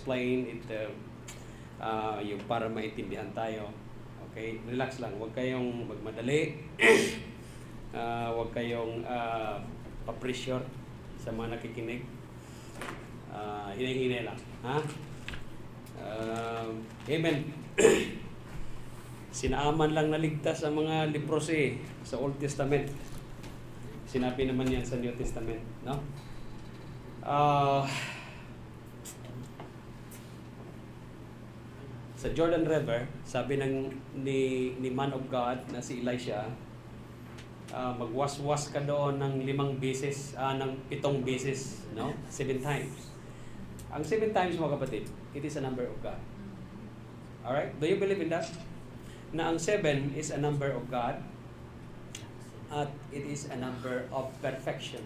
explain it yung para maintindihan tayo. Okay? Relax lang. Huwag kayong magmadali. Huwag kayong pa-pressure sa mga nakikinig. Hinay-hinay lang. Ha? Amen. Sinaaman lang naligtas ang mga leprosy sa Old Testament. Sinabi naman yan sa New Testament, no? Sa Jordan River, sabi ni Man of God na si Elisha, magwaswas ka doon ng 5 beses, ng 7 beses, no? 7 times. Ang 7 times, mga kapatid, it is a number of God. Alright? Do you believe in that? Na ang 7 is a number of God at it is a number of perfection.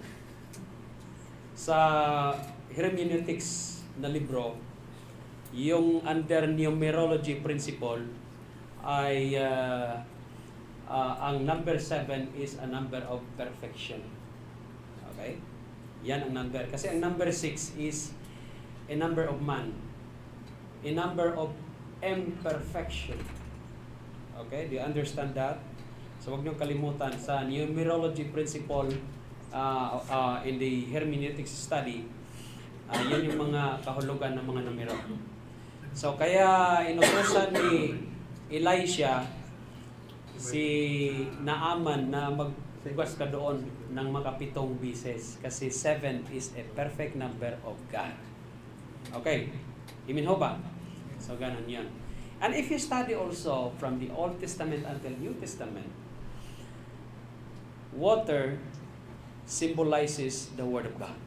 Sa hermeneutics na libro, yung under numerology principle ay ang number 7 is a number of perfection. Okay? Yan ang number. Kasi ang number 6 is a number of man. A number of imperfection. Okay? Do you understand that? So huwag niyong kalimutan sa numerology principle in the hermeneutics study, yan yung mga kahulugan ng mga numero. So kaya inutusan ni Elisha si Naaman na maghugas ka doon ng mga 7 beses kasi 7 is a perfect number of God. Okay? Amen ho ba? So ganun yan. And if you study also from the Old Testament until New Testament, water symbolizes the Word of God.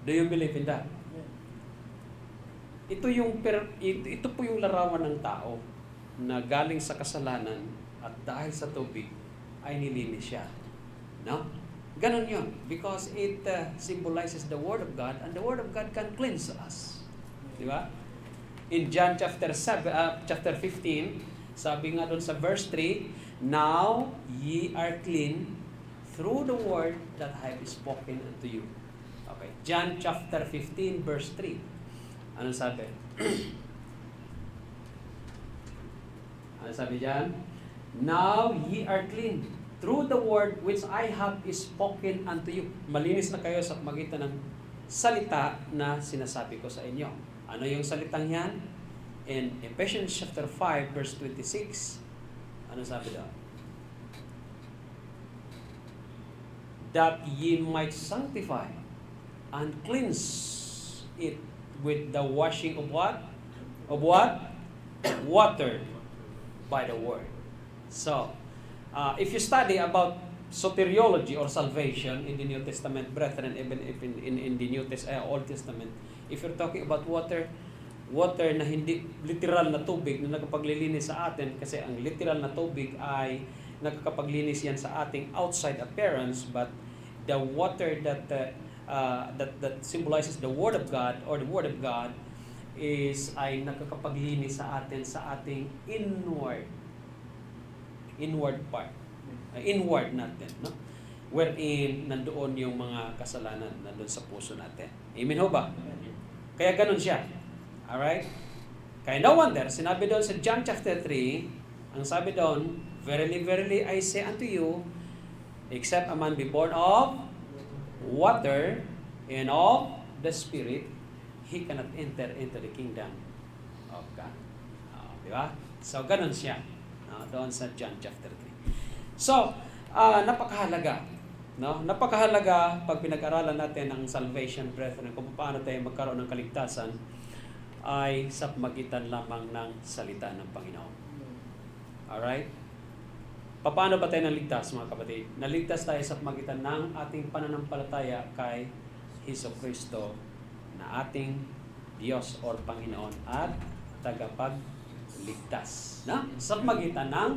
Do you believe in that? Ito po yung larawan ng tao na galing sa kasalanan at dahil sa tubig ay nilinis siya. No? Ganon yun. Because it symbolizes the Word of God and the Word of God can cleanse us. Di ba? In John chapter 15, sabi nga doon sa verse 3, now ye are clean through the word that I have spoken unto you. Okay. John chapter 15 verse 3. Ano sabi? Ano sabi diyan? Now ye are clean through the word which I have spoken unto you. Malinis na kayo sa magitan ng salita na sinasabi ko sa inyo. Ano yung salitang yan? In Ephesians chapter 5 verse 26. Ano sabi doon? That ye might sanctify and cleanse it with the washing of what? Of what? Water by the word. So, if you study about soteriology or salvation in the New Testament, brethren, even if in the Old Testament, if you're talking about water na hindi literal na tubig na nagpapaglilinis sa atin, kasi ang literal na tubig ay nagkakapaglinis yan sa ating outside appearance, but the water that symbolizes the Word of God or the Word of God ay nagkakapaglinis sa atin sa ating inward part. Inward natin, no? Wherein nandoon yung mga kasalanan nandoon sa puso natin. Amen ho ba? Kaya ganun siya. Alright? Kaya no wonder, sinabi doon sa John chapter 3, ang sabi doon, verily, verily, I say unto you, except a man be born of water and of the Spirit, he cannot enter into the kingdom of God. Di ba? So, ganun siya. Doon sa John chapter 3. So, napakahalaga. No? Napakahalaga pag pinag-aralan natin ang salvation, brethren, kung paano tayo magkaroon ng kaligtasan, ay sa magitan lamang ng salita ng Panginoon. Alright? Paano ba tayo naligtas, mga kapatid? Naligtas tayo sa magitan ng ating pananampalataya kay Hesukristo na ating Diyos or Panginoon at tagapagligtas. Na? Sa magitan ng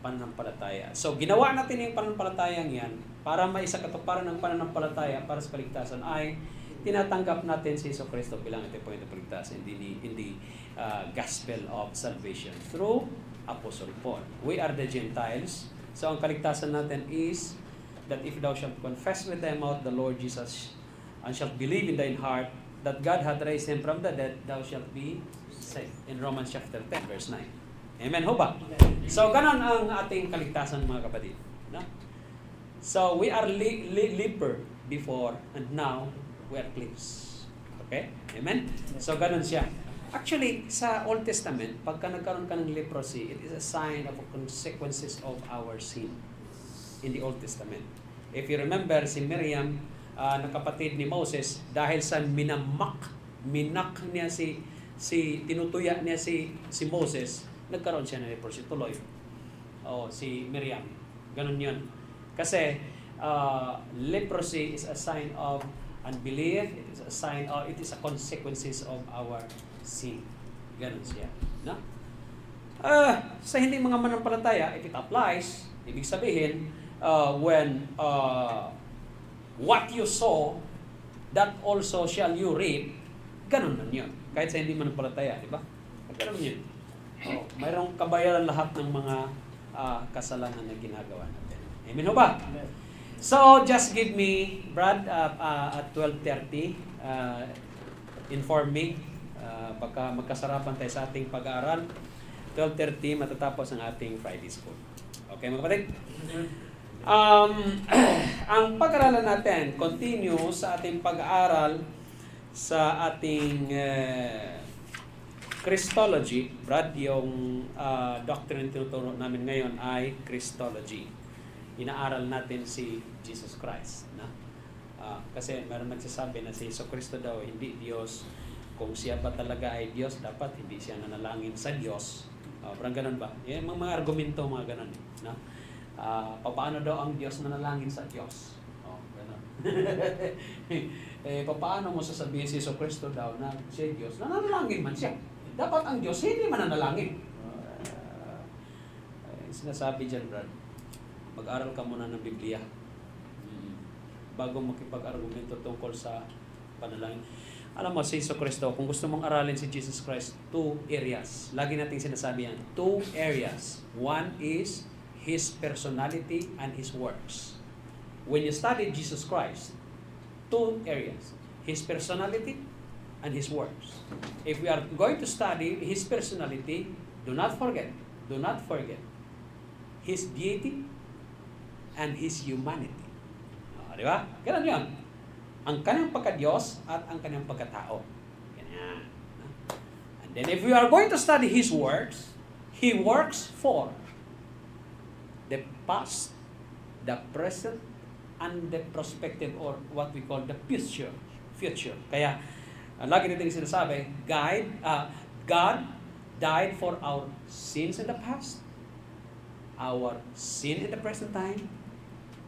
pananampalataya. So, ginawa natin yung pananampalatayang yan para maisakatuparan ng pananampalataya para sa kaligtasan ay tinatanggap natin si Hesukristo bilang ito po yung paligtasan in the gospel of salvation through Apostle Paul. We are the Gentiles. So, ang kaligtasan natin is that if thou shalt confess with thy mouth the Lord Jesus and shalt believe in thine heart that God had raised him from the dead, thou shalt be saved. In Romans chapter 10, verse 9. Amen ho ba? So, ganon ang ating kaligtasan mga kapatid. No? So, we are leper before and now we are cleansed. Okay? Amen? So, ganon siya. Actually, sa Old Testament, pagka nagkaroon ka ng leprosy, it is a sign of consequences of our sin in the Old Testament. If you remember, si Miriam, na kapatid ni Moses, dahil sa minak niya tinutuya niya si Moses, nagkaroon siya ng leprosy, tuloy. Si Miriam. Ganun yun. Kasi, leprosy is a sign of unbelief, it is a consequences of our sin. Ganun siya. No? Sa hindi mga manampalataya, if it applies, ibig sabihin, when what you sow, that also shall you reap, ganun man yun. Kahit sa hindi manampalataya, di ba? Ganun yun. Mayroong kabayaran lahat ng mga kasalanan na ginagawa natin. Amen ho ba? So, just give me, Brad, at 12:30, inform me, pagka magkasarapan tayo sa ating pag-aaral. 12:30, matatapos ang ating Friday School. Okay, mga kapatid? Ang pag-aaralan natin, continue sa ating pag-aaral sa ating Christology. Brad, yung doctrine tinuturo namin ngayon ay Christology. Inaaral natin si Jesus Christ. Na? Kasi meron nagsasabi na si Jesucristo daw hindi Diyos. Kung siya ba talaga ay Diyos, dapat hindi siya nanalangin sa Diyos. Parang ganun ba? Yung mga argumento, mga ganun. No? Paano daw ang Diyos nanalangin sa Diyos? Ganun. Paano mo sasabihin si Jesucristo daw na siya Diyos? Nanalangin man siya. Dapat ang Diyos hindi mananalangin. Sinasabi dyan, Brad, mag-aral ka muna ng Biblia bago makipag-argumento tungkol sa panalangin. Alam mo, si Jesucristo, kung gusto mong aralin si Jesus Christ, 2 areas. Lagi nating sinasabi yan. 2 areas. One is His personality and His works. When you study Jesus Christ, 2 areas. His personality and His works. If we are going to study His personality, do not forget His deity and His humanity. Di ba? Ganun yun. Ang kanyang pagka-Diyos at ang kanyang pagkatao. Ganyan. And then if we are going to study His works, He works for the past, the present, and the prospective, or what we call the future. Kaya, lagi natin sinasabi, God died for our sins in the past, our sin in the present time,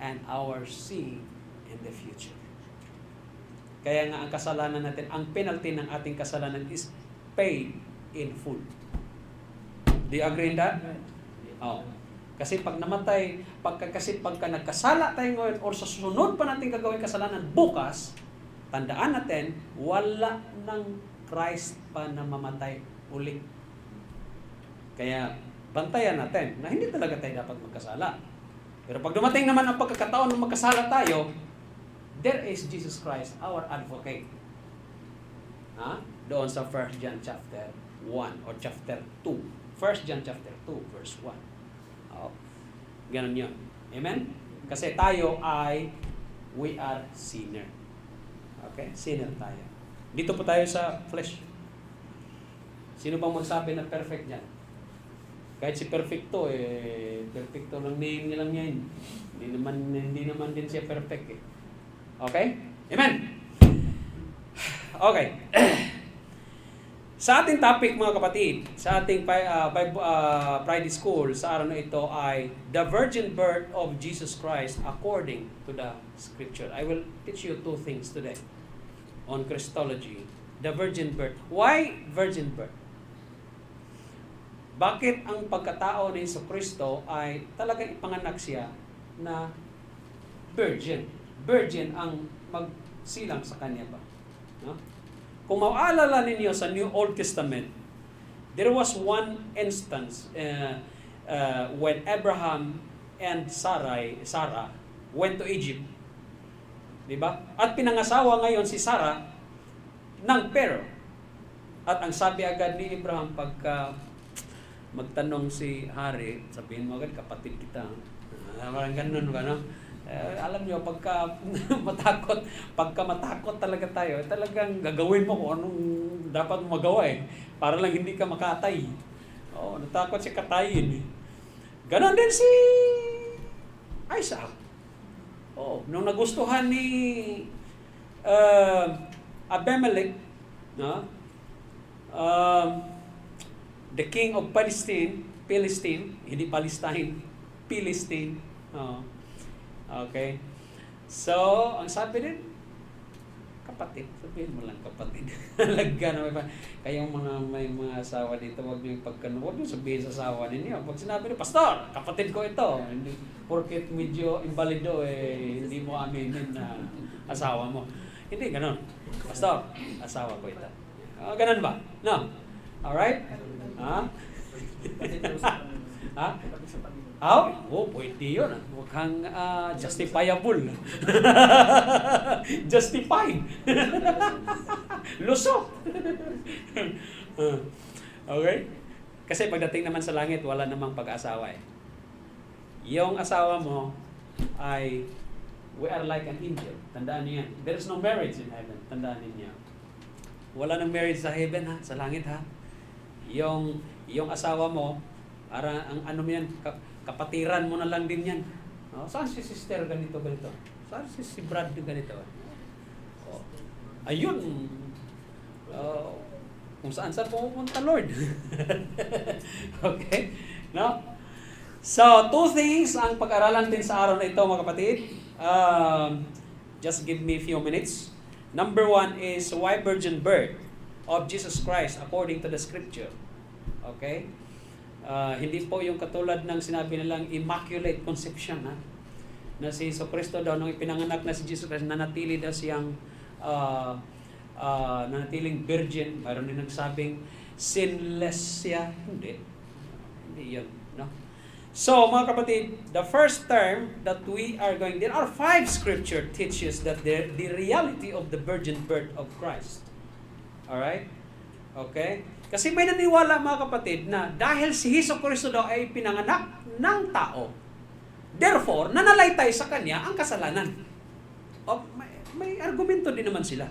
and our sin in the future. Kaya nga ang kasalanan natin, ang penalty ng ating kasalanan is paid in full. Do you agree in that? Kasi pag namatay, pagka nagkasala tayo ngayon or sa sunod pa natin gagawin kasalanan bukas, tandaan natin, wala ng Christ pa na mamatay uli. Kaya bantayan natin na hindi talaga tayo dapat magkasala. Pero pag dumating naman ang pagkakataon na magkasala tayo, there is Jesus Christ, our advocate. Doon sa 1 John chapter 1 or chapter 2. 1 John chapter 2, verse 1. Ganon yun. Amen? Kasi tayo we are sinner. Okay? Sinner tayo. Dito po tayo sa flesh. Sino bang magsabi na perfect dyan? Kahit si perfecto, perfecto lang name niya lang yan. Hindi naman din siya perfect eh. Okay? Amen? Okay. Sa ating topic mga kapatid, sa ating Friday School, sa araw na ito ay the virgin birth of Jesus Christ according to the Scripture. I will teach you 2 things today on Christology. The virgin birth. Why virgin birth? Bakit ang pagkatao ni Jesucristo ay talagang ipanganak siya na virgin? Virgin ang magsilang sa kanya ba? No? Kung maalala ninyo sa New Old Testament, there was one instance when Abraham and Sarah went to Egypt. Diba? At pinangasawa ngayon si Sarah ng pero. At ang sabi agad ni Abraham, pagka magtanong si hari, sabihin mo agad, kapatid kita. Parang ganun ba, no? Alam nyo, pagka matakot talaga tayo, talagang gagawin mo kung anong dapat mo magawa para lang hindi ka makatay. Natakot siya katayin. Ganon din si Isaac. Nung nagustuhan ni Abimelech, no? The king of Philistine, hindi Palestine, Philistine. Okay. So, ang sabi din, kapatid. Sabihin mo lang kapatid. Lagyan na kayong may mga asawa dito, huwag niyo sabihin sa asawa ninyo. Pag sinabi niyo, pastor, kapatid ko ito. Hindi, porket medyo invalido, hindi mo aminin na asawa mo. Hindi, ganun. Pastor, asawa ko ito. Ganun ba? No? Alright? Ha? Ha? Pwede yun. Huwag kang justifiable. Justified. Lusot. Okay? Kasi pagdating naman sa langit, wala namang pag-asawa Yung asawa mo ay, we are like an angel. Tandaan niyo yan. There is no marriage in heaven. Tandaan niyo. Wala nang marriage sa heaven sa langit Yung asawa mo, ang ano mo yan, kapatiran mo na lang din yan. Saan si sister ganito? Saan si Brad ganito? Ayun. Kung saan pumunta, Lord. Okay? No? So, 2 things ang pag-aralan din sa araw na ito, mga kapatid. Just give me a few minutes. Number 1 is why virgin birth of Jesus Christ according to the scripture. Okay? Hindi po yung katulad ng sinabi nilang immaculate conception na si Jesucristo daw nung ipinanganak na si Jesus Christ nanatili daw siyang nanatiling virgin. Mayroon din nagsabing sinless siya. Hindi yun, no? So mga kapatid, the first term that there are 5 scripture teaches that the reality of the virgin birth of Christ. Alright? Okay? Kasi may naniwala mga kapatid na dahil si Jesucristo daw ay pinanganak ng tao, therefore, nanalaystay sa kanya ang kasalanan. May argumento din naman sila.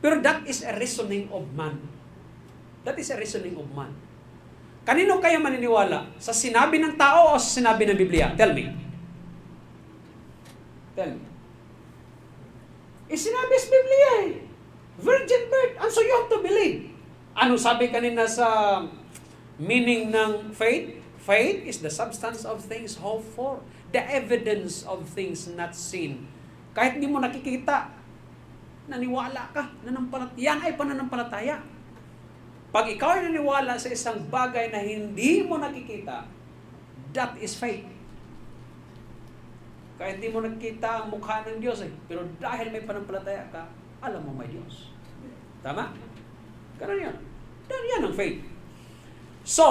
Pero that is a reasoning of man. That is a reasoning of man. Kanino kayo maniniwala? Sa sinabi ng tao o sa sinabi ng Biblia? Tell me. Sinabi sa Biblia virgin birth. And so you have to believe. Ano sabi kanina sa meaning ng faith? Faith is the substance of things hoped for. The evidence of things not seen. Kahit di mo nakikita, naniwala ka, yan ay pananampalataya. Pag ikaw ay naniwala sa isang bagay na hindi mo nakikita, that is faith. Kahit di mo nakikita ang mukha ng Diyos pero dahil may pananampalataya ka, alam mo may Diyos. Tama? Ganun yan. Yan ang faith. So,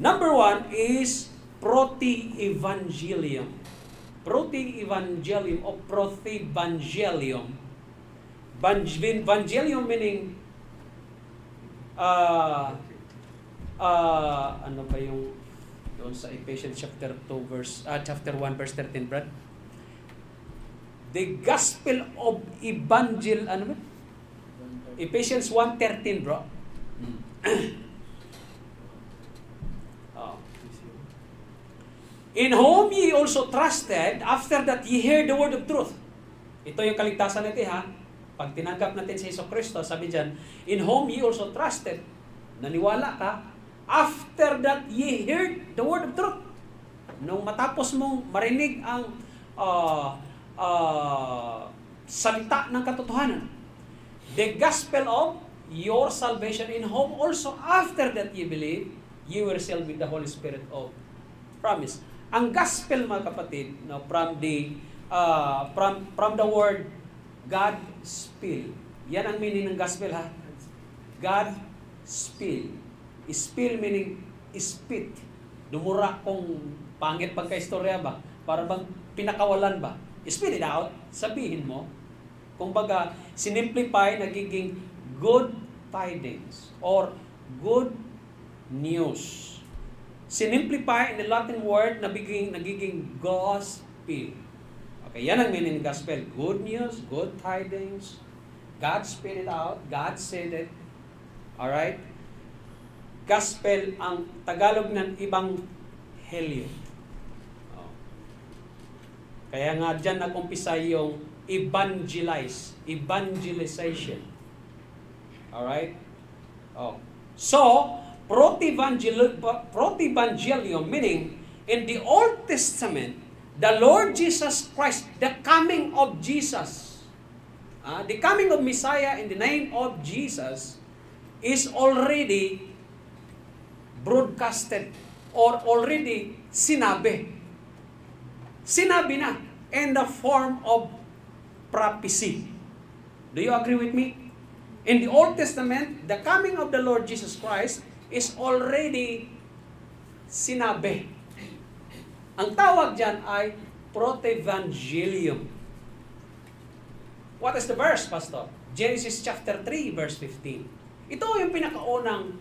number 1 is proto-evangelium. Proto-evangelium o proto-evangelium. Evangelium meaning ano ba yung doon sa Ephesians chapter 1 verse 13, Brad? The gospel of evangel, ano ba? Ephesians 1:13, bro. In whom ye also trusted, after that ye heard the word of truth. Ito yung kaligtasan natin, Pag tinanggap natin si Jesucristo, sabi dyan, in whom ye also trusted, naniwala ka, after that ye heard the word of truth. Nung matapos mong marinig ang salita ng katotohanan, the gospel of your salvation, in whom also after that ye believe, ye were sealed with the Holy Spirit of promise. Ang gospel, mga kapatid, from the word God spill. Yan ang meaning ng gospel, God spill. Spill meaning spit. Dumura kung pangit pagka-istorya ba? Para bang pinakawalan ba? Spit it out. Sabihin mo. Kumbaga, sinimplify, nagiging good tidings or good news. Sinimplify in the Latin word na nagiging gospel. Okay, yan ang meaning ng gospel. Good news, good tidings. God spit it out. God said it. Alright? Gospel ang Tagalog ng ibang helyo. Oh. Kaya nga dyan nag-umpisa yung evangelization. Alright? Oh. So, protevangelium meaning in the Old Testament, the Lord Jesus Christ, the coming of Jesus, the coming of Messiah in the name of Jesus is already broadcasted or already sinabi. Sinabi na in the form of prophecy. Do you agree with me? In the Old Testament, the coming of the Lord Jesus Christ is already sinabi. Ang tawag dyan ay protevangelium. What is the verse, Pastor? Genesis chapter 3, verse 15. Ito yung pinakaunang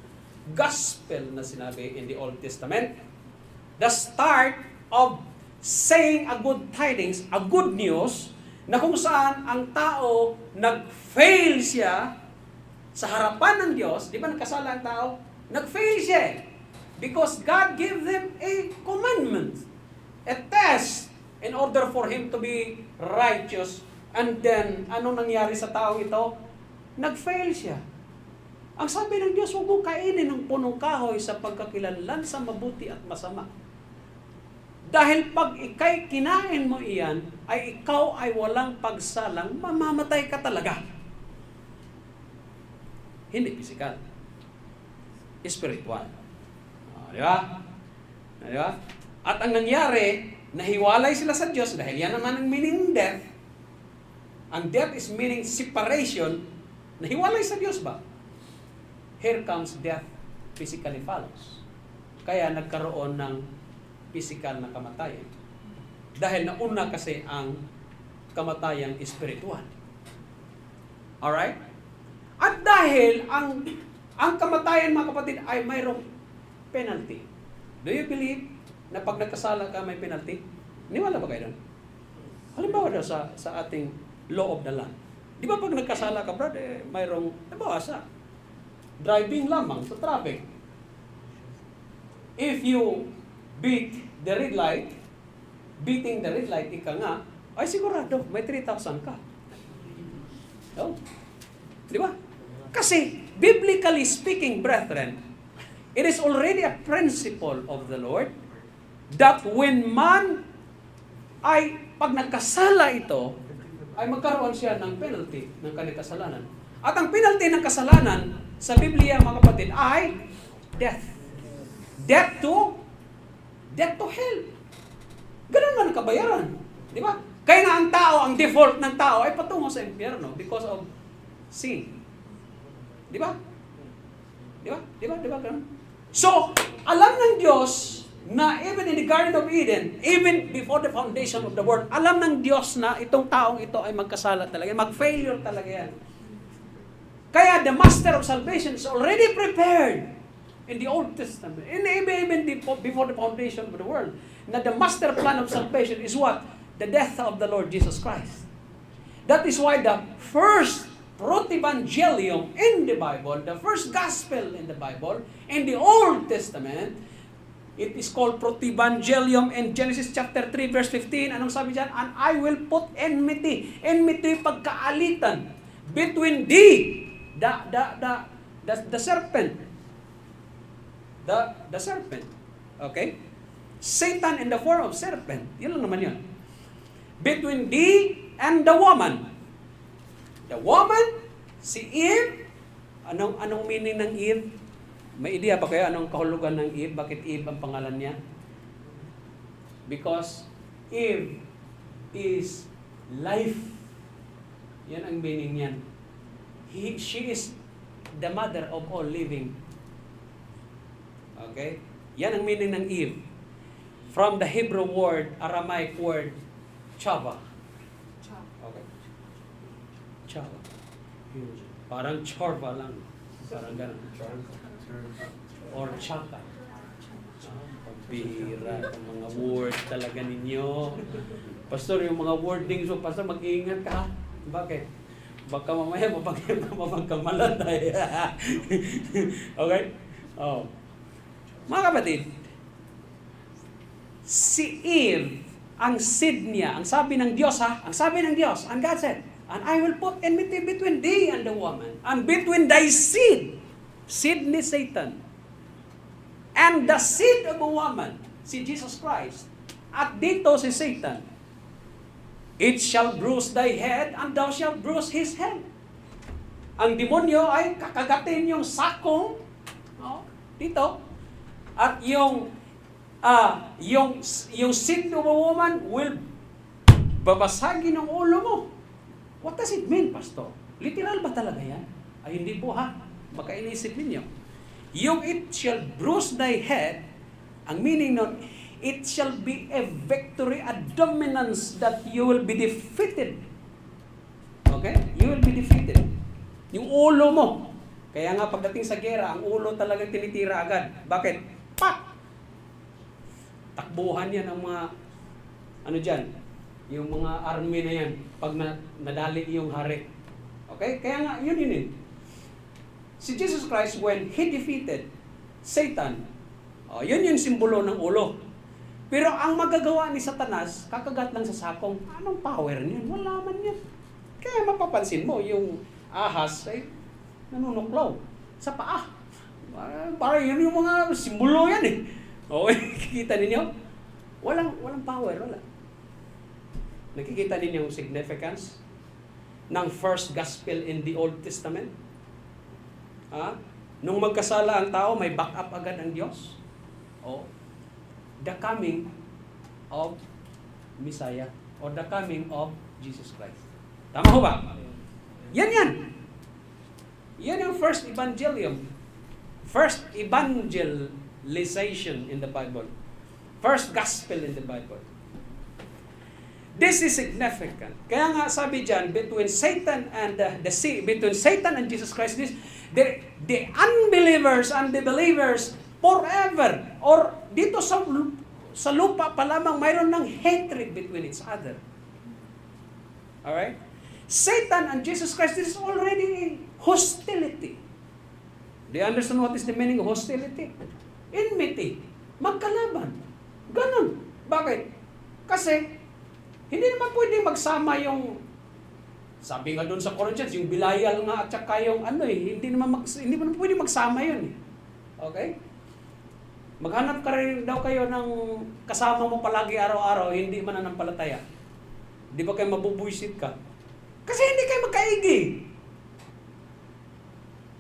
gospel na sinabi in the Old Testament. The start of saying a good tidings, a good news, na kung saan ang tao nag-fail siya sa harapan ng Diyos. Di ba nagkasala ang tao? Nag-fail siya because God gave them a commandment, a test, in order for him to be righteous. And then, anong nangyari sa tao ito? Nag-fail siya. Ang sabi ng Diyos, huwag mong kainin ng punong kahoy sa pagkakilanlan sa mabuti at masama. Dahil pag ikay kinain mo iyan, ay ikaw ay walang pagsalang, mamamatay ka talaga. Hindi physical. Spiritual. Di ba? Di ba? At ang nangyari, nahiwalay sila sa Diyos dahil yan naman ang meaning death. Ang death is meaning separation. Nahiwalay sa Diyos ba? Here comes death, physically follows. Kaya nagkaroon ng physical na kamatayan. Dahil nauna kasi ang kamatayan spiritual. Alright? At dahil ang kamatayan, mga kapatid, ay mayroong penalty. Do you believe na pag nagkasala ka may penalty? Niwala ba kayo doon? Halimbawa daw sa ating law of the land. Di ba pag nagkasala ka, brad, mayroong nabawasa. Driving lamang sa traffic. If you beat the red light, beating the red light, ika nga, ay sigurado, may 3,000 ka. No? Di ba? Kasi, biblically speaking, brethren, it is already a principle of the Lord that when man ay, pag nagkasala ito, ay magkaroon siya ng penalty ng kanyang kasalanan. At ang penalty ng kasalanan sa Biblia, mga kapatid, ay death. Death to hell. Ganun man ang kabayaran. Di ba? Kaya nga ang tao, ang default ng tao ay patungo sa impyerno because of sin. Di ba? Di ba? Di ba? Di ba? Ganun. So, alam ng Diyos na even in the Garden of Eden, even before the foundation of the world, alam ng Diyos na itong taong ito ay magkasala talaga, mag-failure talaga yan. Kaya the master of salvation is already prepared in the Old Testament, and even before the foundation of the world, na the master plan of salvation is what? The death of the Lord Jesus Christ. That is why the first protevangelium in the Bible, the first gospel in the Bible, in the Old Testament, it is called protevangelium in Genesis chapter 3 verse 15. Anong sabi diyan? And I will put enmity. Enmity pagkaalitan between thee, the serpent. The serpent. Okay? Satan in the form of serpent. Yun lang naman yun. Between thee and the woman. The woman, si Eve. Anong meaning ng Eve? May idea ba kayo anong kahulugan ng Eve? Bakit Eve ang pangalan niya? Because Eve is life. Yan ang meaning niyan. She is the mother of all living. Okay? Yan ang meaning ng Eve. From the Hebrew word, Aramaic word, Chava. Okay. Parang chorba lang. Parang gano'n. Or chaka. Pambihira ang mga word talaga ninyo. Pastor, yung mga wordings mo, Pastor, mag-iingat ka. Bakit? Baka mamaya mapagkamalatay. Okay? Oh. Mga kapatid, si Eve, ang seed niya, ang sabi ng Diyos ang sabi ng Diyos, and God said, and I will put enmity between thee and the woman, and between thy seed ni Satan, and the seed of a woman, si Jesus Christ, at dito si Satan, it shall bruise thy head, and thou shalt bruise his head. Ang demonyo ay kakagatin yung sakong, dito, at yung seed of a woman will babasagin ang ulo mo. What does it mean, Pastor? Literal ba talaga yan? Ay, hindi po ha. Baka inisip ninyo. Yung it shall bruise thy head, ang meaning nun, it shall be a victory, a dominance that you will be defeated. Okay? You will be defeated. Yung ulo mo. Kaya nga pagdating sa gera, ang ulo talagang tinitira agad. Bakit? Pak! Takbuhan yan ang mga, yung mga army na yan, pag nadali yung hari. Okay? Kaya nga, yun. Si Jesus Christ, when He defeated Satan, yun yung simbolo ng ulo. Pero ang magagawa ni Satanas, kakagat lang sa sakong, anong power niyan? Wala man yan. Kaya mapapansin mo, yung ahas ay nanunuklaw sa paa. Parang yun yung mga simbolo yan eh. Okay, kikita ninyo? Walang power, wala. Nakikita ninyo yung significance ng first gospel in the Old Testament? Nung magkasala ang tao, may backup agad ang Diyos. The coming of Messiah or the coming of Jesus Christ. Tama ho ba? Yan. Yan yung first evangelium. First evangelization in the Bible. First gospel in the Bible. This is significant. Kaya nga sabi diyan, between Satan and between Satan and Jesus Christ, the unbelievers and the believers forever, or dito sa lupa pa lamang mayroon ng hatred between each other. Alright? Satan and Jesus Christ, this is already hostility. Do you understand what is the meaning of hostility? Enmity. Magkalaban. Ganon. Bakit? Kasi, hindi naman pwede magsama yung, sabi nga doon sa Corinthians, yung bilayal nga at saka yung hindi naman pwede magsama yun. Okay? Maghanap ka rin daw kayo ng kasama mo palagi araw-araw, hindi mananampalataya. Di ba kayo mabubuisit ka? Kasi hindi kayo magkaigi.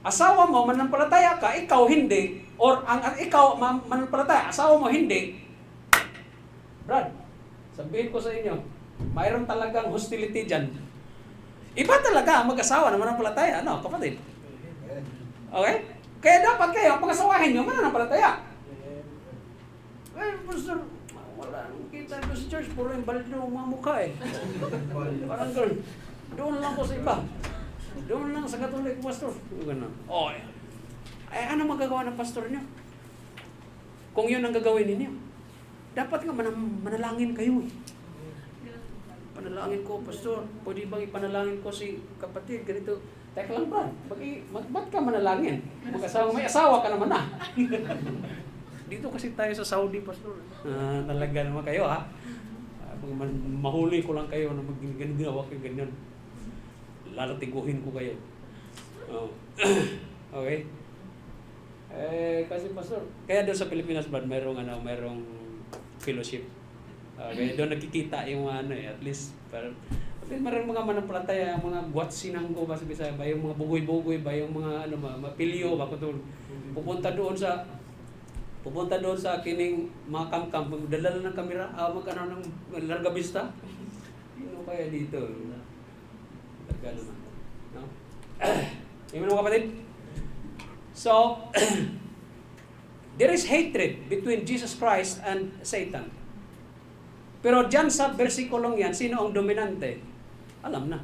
Asawa mo, mananampalataya ka, ikaw hindi, or ikaw mananampalataya, asawa mo hindi. Brad, sabihin ko sa inyo, mayroon talagang hostility dyan. Iba talaga ang mag-asawa na mananampalataya, kapatid? Okay? Kaya dapat kayo, pag-asawahin nyo, mananampalataya. Pastor, wala nang kita ko sa church, puro yung balit ng mga mukha eh. Parang gano'n. Doon lang ko sa iba. Doon lang sa Katolik, Pastor. Gano'n. Ano magagawa ng pastor nyo? Kung yun ang gagawin ninyo. Dapat nga manalangin kayo eh. Panalangin ko, Pastor. Pwede bang ipanalangin ko si kapatid? Ganito. Teka lang ba? Ba't ka manalangin? May asawa ka naman na. Dito kasi tayo sa Saudi, Pastor. Talaga naman kayo ha. Mahuli ko lang kayo na mag-ginawa kayo ganyan. Lalatiguhin ko kayo. Okay? Kasi Pastor, kaya doon sa Pilipinas ba, merong fellowship. Kaya doon nakikita yung at least marang mga manampalataya, mga guatsinanggo ba sa Bisaya ba, yung mga bugoy-bugoy ba, yung mga mapilyo ba ko pupunta doon sa kining mga kamkam, magdala ng kamera, ng larga vista. Kaya dito. Talaga naman. No? Yung mga kapatid? So, there is hatred between Jesus Christ and Satan. Pero dyan sa versikulong yan, sino ang dominante? Alam na.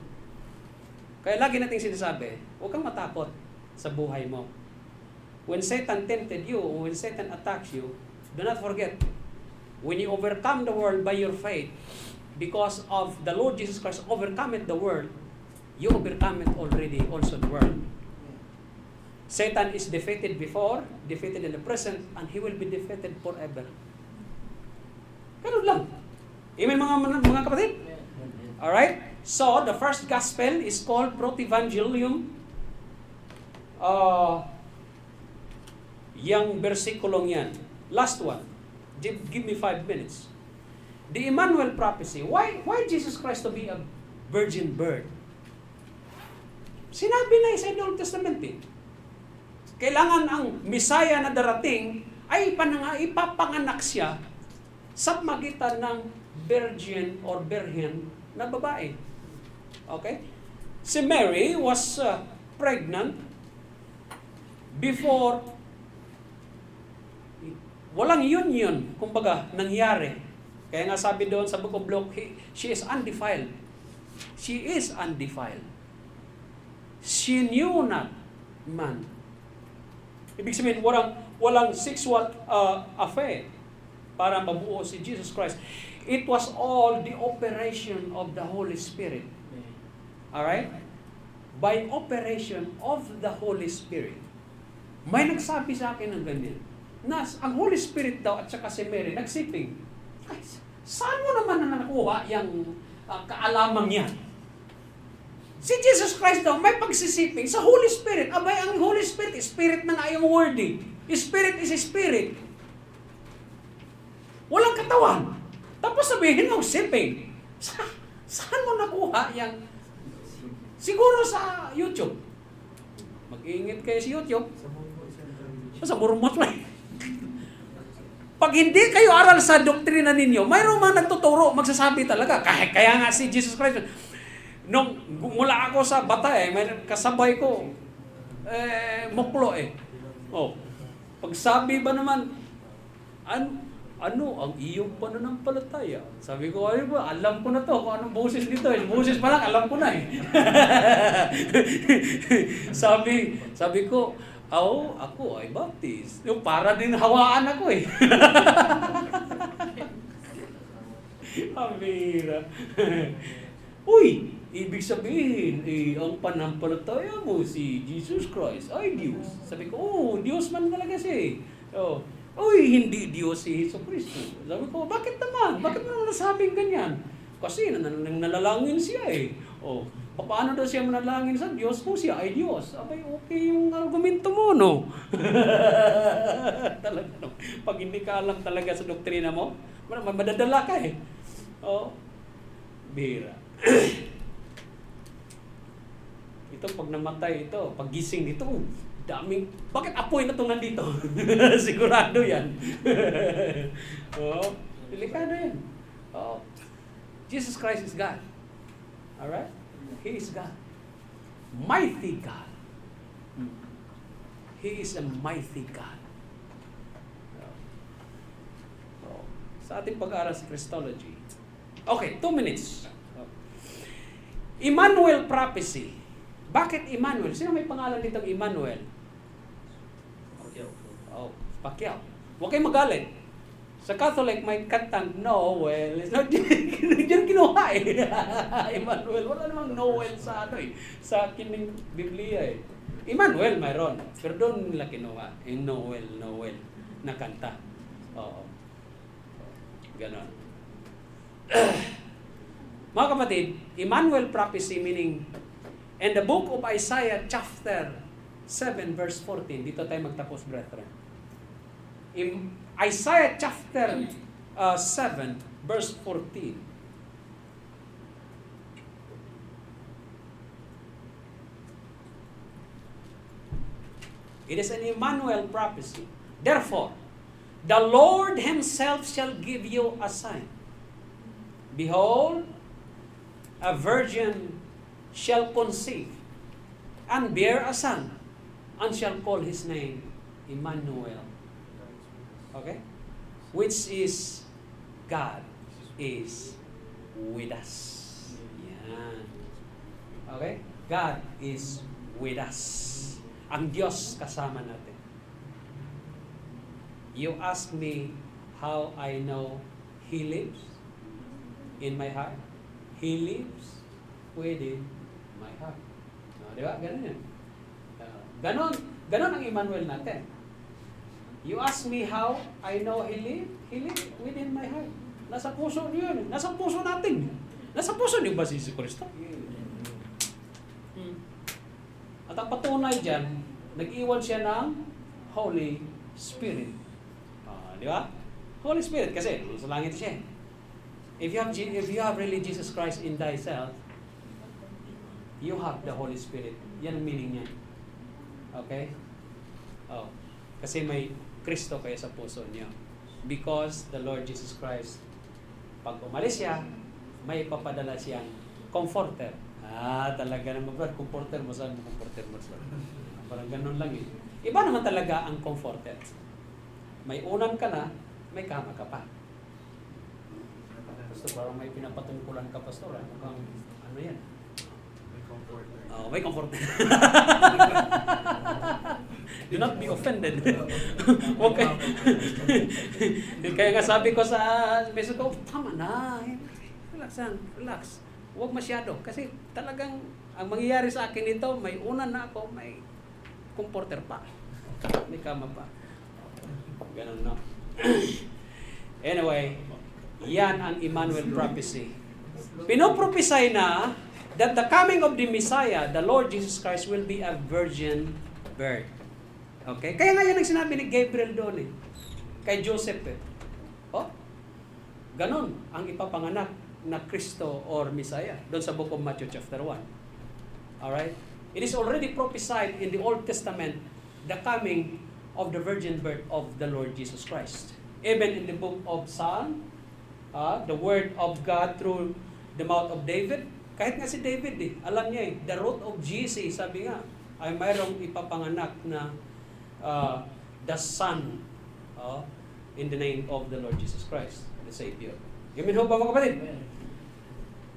Kaya lagi nating sinasabi, huwag kang matakot sa buhay mo. When Satan tempted you, when Satan attacks you, do not forget, when you overcome the world by your faith, because of the Lord Jesus Christ overcometh the world, you overcome it already also the world. Satan is defeated before, defeated in the present, and he will be defeated forever. Ganun lang. Amen mga kapatid? Alright? So, the first gospel is called Protevangelium. Yang versikulong yan. Last one. Give me 5 minutes. The Emmanuel prophecy. Why Jesus Christ to be a virgin birth? Sinabi na sa Old Testament eh. Kailangan ang Messiah na darating ay ipapanganak siya sa magitan ng virgin or virgin na babae. Okay? Si Mary was pregnant before walang union, kumbaga, nangyari. Kaya nga sabi doon sa Book of Luke, she is undefiled. She is undefiled. She knew not man. Ibig sabihin, walang sexual affair para mabuo si Jesus Christ. It was all the operation of the Holy Spirit. Alright? By operation of the Holy Spirit. May nagsabi sa akin ng ganyan. Ang Holy Spirit daw at saka si Mary nagsiping. Ay, saan mo naman na nakuha yung kaalamang yan? Si Jesus Christ daw may pagsisiping sa Holy Spirit. Abay, ang Holy Spirit, Spirit na nga yung word eh. Spirit is Spirit. Walang katawan. Tapos sabihin mo, siping. Saan mo nakuha yan? Siguro sa YouTube. Mag-iingit kayo sa YouTube. Sa Mormon lang. Pag hindi kayo aral sa doktrina ninyo, mayroong mga nagtuturo, magsasabi talaga. Kaya nga si Jesus Christ, nung mula ako sa bata may kasabay ko, muklo Oh, pagsabi ba naman, ano ang iyong pananampalataya? Sabi ko, ano ba, alam ko na to, kung anong boses dito Boses pa lang, alam ko na sabi ko, ako ay baptist. Yung para din hawaan ako Amira. Uy, ibig sabihin, ang panampalataya mo si Jesus Christ ay Diyos. Sabi ko, Diyos man talaga siya Uy, hindi Diyos si Jesucristo. Sabi ko, bakit naman? Bakit mo naman nasabing ganyan? Kasi nalalangin siya paano daw siya manalangin sa Diyos kung siya ay Diyos? Abay, okay yung argumento mo, no? Talaga, no? Pag hindi ka alam talaga sa doktrina mo, madadala ka bihira. Ito, pag namatay ito, pag gising dito, daming, bakit apoy na itong nandito? Sigurado yan. Delikado yan. Jesus Christ is God. Alright? He is God. Mighty God. He is a mighty God. Sa ating pag-aaral sa Christology. Okay, 2 minutes. Emmanuel prophecy. Bakit Emmanuel? Sino may pangalan ditong Emmanuel? Pacquiao. Huwag kayong magalit. Sa Catholic, may kantang Noel. Diyan kinuha Emmanuel. Wala namang Noel sa sa kining Biblia Emmanuel mayroon. Pero doon nila kinuha. Yung Noel na kanta. Ganon. Mga kapatid, Emmanuel prophecy meaning in the book of Isaiah chapter 7 verse 14. Dito tayo magtapos, brethren. In Isaiah chapter 7 verse 14. It is an Emmanuel prophecy. Therefore, the Lord Himself shall give you a sign. Behold, a virgin shall conceive and bear a son, and shall call his name Emmanuel. Okay? Which is God is with us. Yan. Okay? God is with us. Ang Diyos kasama natin. You ask me how I know He lives in my heart. He lives within my heart. No, di ba? Ganun yun. Ganon ang Emmanuel natin. You ask me how I know He lives within my heart. Nasa puso niyo yun. Nasa puso natin. Nasa puso niyo ba si Kristo? At ang patunay dyan, nag-iwan siya ng Holy Spirit. Di ba? Holy Spirit kasi sa langit siya. If you have really Jesus Christ in thyself, you have the Holy Spirit. Yan ang meaning niya. Okay? Kasi may Kristo kayo sa puso niyo. Because the Lord Jesus Christ, pag umalis siya, may ipapadala siyang comforter. Talaga naman ba? Comforter mo saan? Comforter mo saan? Parang ganun lang eh. Iba naman talaga ang comforter. May unan ka na, may kama ka pa. Pastor, parang may pinapatungkulan ka, Pastor. Mukhang ano yan? May comforter. May comforter. Do not be offended. Okay. Kaya nga sabi ko sa message ko, tama na. Relax. Huwag masyado. Kasi talagang ang mangyayari sa akin ito, may unan na ako, may comforter pa. May kama pa. Ganun, no? Anyway, yan ang Emmanuel prophecy. Pinoprophesy na that the coming of the Messiah, the Lord Jesus Christ, will be a virgin birth. Okay? Kaya nga yan ang sinabi ni Gabriel doon eh. Kay Joseph eh. Ganon ang ipapanganak na Kristo or Messiah doon sa book of Matthew chapter 1. Alright? It is already prophesied in the Old Testament the coming of the virgin birth of the Lord Jesus Christ. Even in the book of Psalm, the word of God through the mouth of David, kahit nga si David alam niya the root of GC, sabi nga, ay mayroong ipapanganak na the Son in the name of the Lord Jesus Christ, the Savior. Amen ho ba mga kapatid?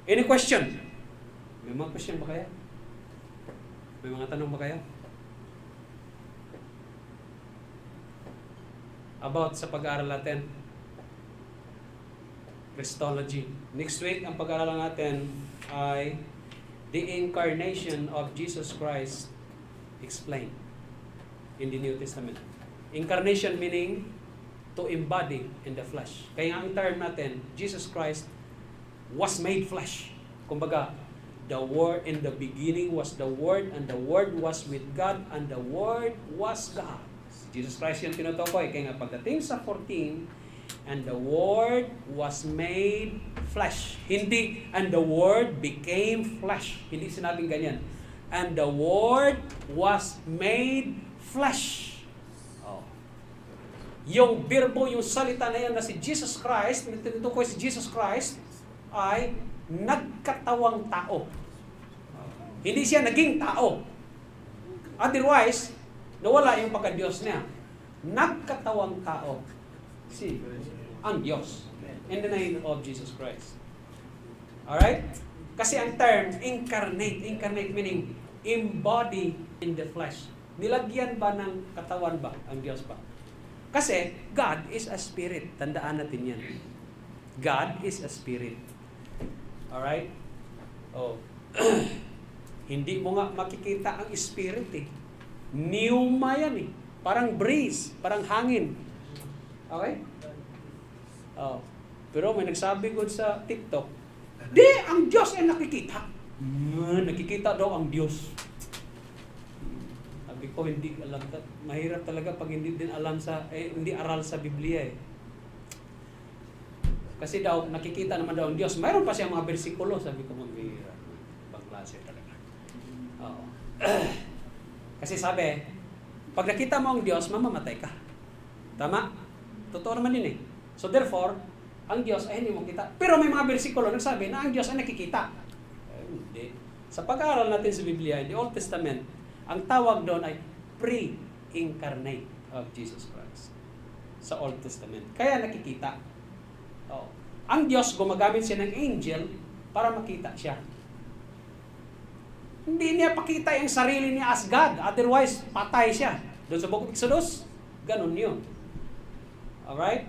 Any question? May mga question ba kaya? May mga tanong ba kaya? About sa pag-aaral natin, Christology. Next week, ang pag-aaralan natin ay the incarnation of Jesus Christ explained in the New Testament. Incarnation meaning to embody in the flesh. Kaya ang term natin, Jesus Christ was made flesh. Kumbaga, the Word in the beginning was the Word, and the Word was with God, and the Word was God. Jesus Christ yung tinutukoy. Kaya nga pagdating sa 14, and the Word was made flesh. Hindi, and the Word became flesh. Hindi sinabing ganyan. And the Word was made flesh. Yung birbo, yung salita na yan na si Jesus Christ, tinutukoy si Jesus Christ, ay nagkatawang tao. Hindi siya naging tao. Otherwise, nawala yung pagka-Diyos niya. Nagkatawang tao. Ang Diyos. In the name of Jesus Christ. Alright? Kasi ang term, incarnate meaning embody in the flesh. Nilagyan ba ng katawan ba ang Diyos ba? Kasi God is a spirit. Tandaan natin yan. God is a spirit. Alright? Hindi mo nga makikita ang spirit eh. Pneuma yan eh. Parang breeze, parang hangin. Okay? Pero may nagsabi ko sa TikTok, di, ang Diyos ay nakikita. Nakikita daw ang Diyos. Sabi ko, hindi alam. Mahirap talaga pag hindi din alam hindi aral sa Biblia eh. Kasi daw, nakikita naman daw ang Diyos. Mayroon pa siyang mga bersikulo. Sabi ko, maghihirap. Ibang klase talaga. Kasi sabi, pag nakita mo ang Diyos, mamamatay ka. Tama? Totoo naman yun eh. So therefore, ang Diyos ay hindi mo kita. Pero may mga bersikulo nagsabi na ang Diyos ay nakikita. Hindi. Sa pag-aaral natin sa Biblia, in the Old Testament, ang tawag doon ay pre-incarnate of Jesus Christ. Sa Old Testament. Kaya nakikita. Ang Diyos, gumagamit siya ng angel para makita siya. Hindi niya pakita yung sarili niya as God. Otherwise, patay siya. Doon sa Book of Exodus, ganun yun. Alright?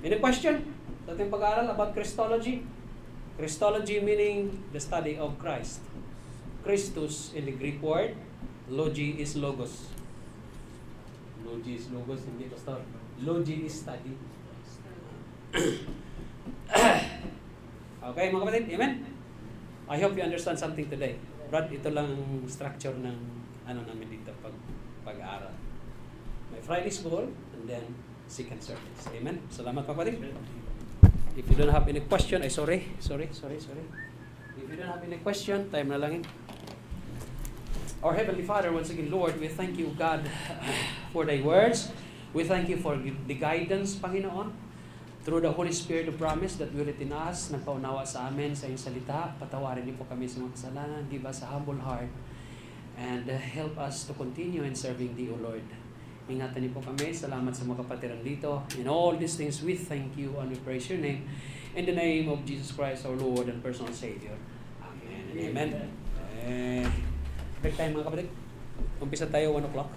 Any question sa ating pag-aaral about Christology? Christology meaning the study of Christ. Christus in the Greek word, logi is logos. Logi is logos, hindi pastor. Logi is study. Okay, mga kapatid, amen? I hope you understand something today. Brad, ito lang ang structure ng namin dito pag-aaral. May Friday school and then second service. Amen? Salamat kapatid. If you don't have any question, sorry. If you don't have any question, time na langin. Our Heavenly Father, once again, Lord, we thank you, God, for thy words. We thank you for the guidance, Panginoon. Through the Holy Spirit of promise that will in us, nagpaunawa sa amin sa iyong salita. Patawarin niyo po kami sa mga kasalanan. Give us a humble heart. And help us to continue in serving thee, O Lord. Ingatan niyo po kami. Salamat sa mga kapatiran dito. In all these things, we thank you and we praise your name. In the name of Jesus Christ, our Lord and personal Savior. Amen and amen. Break time mga kapatid. Umpisa tayo 1 o'clock.